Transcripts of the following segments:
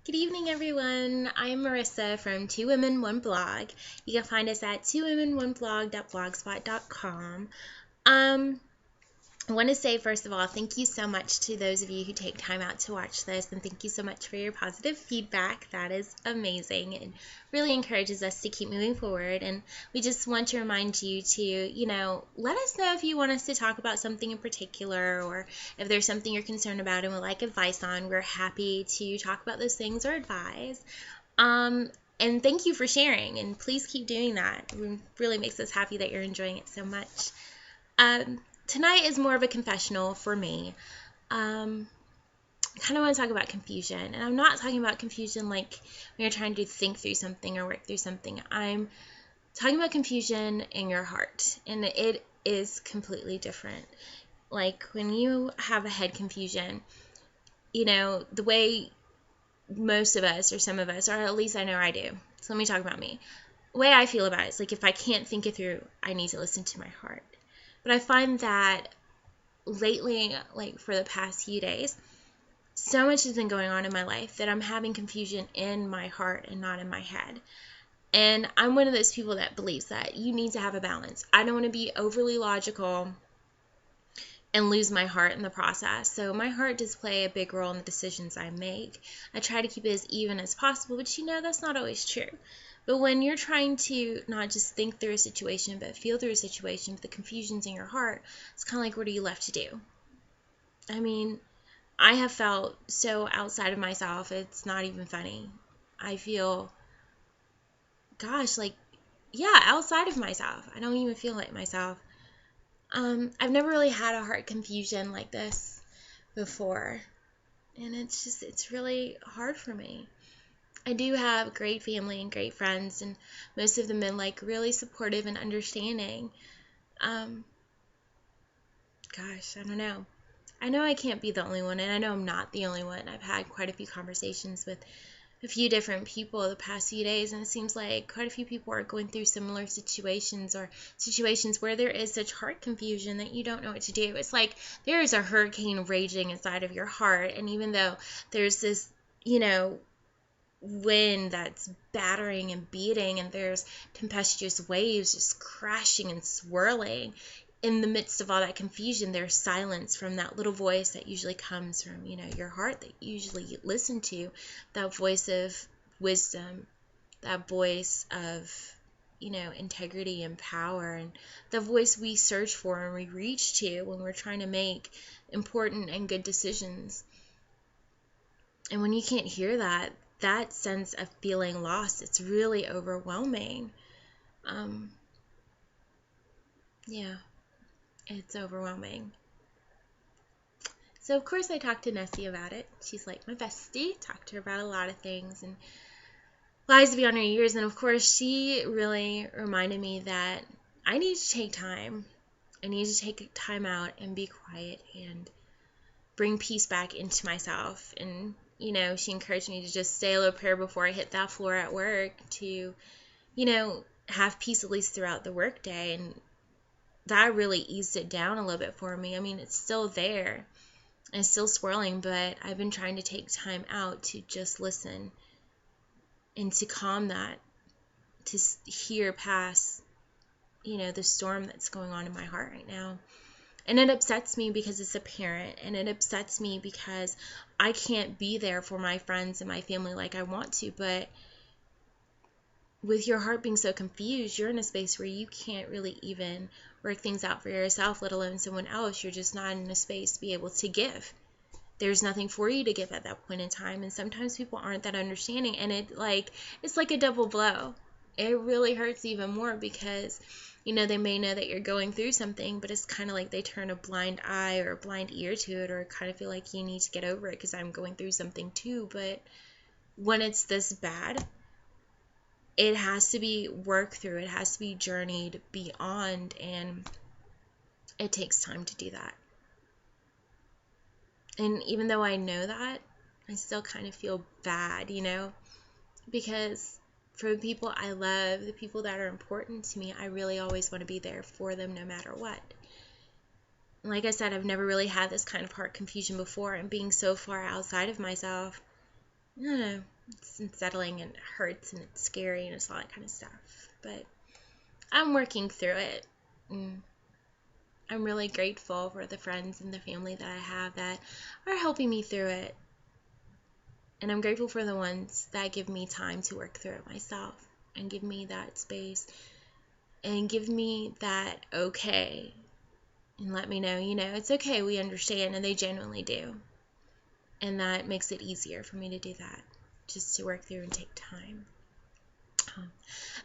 Good evening, everyone. I'm Marissa from Two Women, One Blog. You can find us at twowomenOneblog.blogspot.com. I want to say, first of all, thank you so much to those of you who take time out to watch this, and thank you so much for your positive feedback. That is amazing. It really encourages us to keep moving forward, and we just want to remind you to, let us know if you want us to talk about something in particular, or if there's something you're concerned about and would like advice on. We're happy to talk about those things or advise. And thank you for sharing, and please keep doing that. It really makes us happy that you're enjoying it so much. Tonight is more of a confessional for me. I kind of want to talk about confusion, and I'm not talking about confusion like when you're trying to think through something or work through something. I'm talking about confusion in your heart, and it is completely different. Like when you have a head confusion, the way most of us or some of us, or at least I know I do. So let me talk about me. The way I feel about it is like if I can't think it through, I need to listen to my heart. But I find that lately, like for the past few days, so much has been going on in my life that I'm having confusion in my heart and not in my head. And I'm one of those people that believes that you need to have a balance. I don't want to be overly logical and lose my heart in the process. So my heart does play a big role in the decisions I make. I try to keep it as even as possible, but that's not always true. But when you're trying to not just think through a situation, but feel through a situation with the confusions in your heart, it's kind of like, what are you left to do? I mean, I have felt so outside of myself, it's not even funny. I feel, outside of myself. I don't even feel like myself. I've never really had a heart confusion like this before, and it's really hard for me. I do have great family and great friends, and most of them been like really supportive and understanding. I don't know. I know I can't be the only one, and I know I'm not the only one. I've had quite a few conversations with a few different people the past few days, and it seems like quite a few people are going through similar situations or situations where there is such heart confusion that you don't know what to do. It's like there is a hurricane raging inside of your heart, and even though there's this, wind that's battering and beating, and there's tempestuous waves just crashing and swirling. In the midst of all that confusion, there's silence from that little voice that usually comes from, your heart that you usually listen to, that voice of wisdom, that voice of, integrity and power, and the voice we search for and we reach to when we're trying to make important and good decisions. And when you can't hear that sense of feeling lost, it's really overwhelming. It's overwhelming. So of course I talked to Nessie about it. She's like my bestie. Talked to her about a lot of things and lies beyond her years. And of course she really reminded me that I need to take time. I need to take time out and be quiet and bring peace back into myself. And she encouraged me to just say a little prayer before I hit that floor at work to, have peace at least throughout the workday. And that really eased it down a little bit for me. I mean, it's still there. It's still swirling, but I've been trying to take time out to just listen and to calm that, to hear past, the storm that's going on in my heart right now. And it upsets me because it's apparent, and it upsets me because I can't be there for my friends and my family like I want to, but with your heart being so confused, you're in a space where you can't really even work things out for yourself, let alone someone else. You're just not in a space to be able to give. There's nothing for you to give at that point in time, and sometimes people aren't that understanding, and it's like a double blow. It really hurts even more because they may know that you're going through something, but it's kind of like they turn a blind eye or a blind ear to it, or kind of feel like you need to get over it because I'm going through something too. But when it's this bad, it has to be worked through. It has to be journeyed beyond, and it takes time to do that. And even though I know that, I still kind of feel bad, because for the people I love, the people that are important to me, I really always want to be there for them no matter what. Like I said, I've never really had this kind of heart confusion before, and being so far outside of myself, I don't know, it's unsettling and it hurts and it's scary and it's all that kind of stuff. But I'm working through it. And I'm really grateful for the friends and the family that I have that are helping me through it. And I'm grateful for the ones that give me time to work through it myself and give me that space and give me that okay and let me know, it's okay, we understand, and they genuinely do. And that makes it easier for me to do that, just to work through and take time.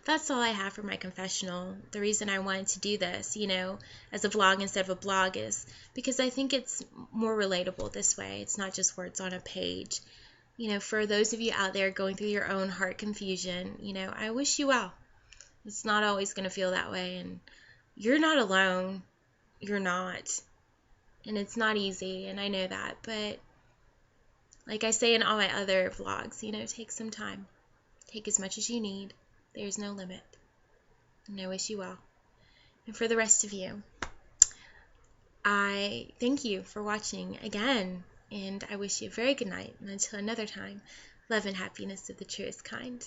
That's all I have for my confessional. The reason I wanted to do this, as a vlog instead of a blog is because I think it's more relatable this way. It's not just words on a page. For those of you out there going through your own heart confusion, I wish you well. It's not always going to feel that way, and you're not alone. You're not. And it's not easy, and I know that, but like I say in all my other vlogs, take some time. Take as much as you need. There's no limit. And I wish you well. And for the rest of you, I thank you for watching again, and I wish you a very good night. And until another time, love and happiness of the truest kind.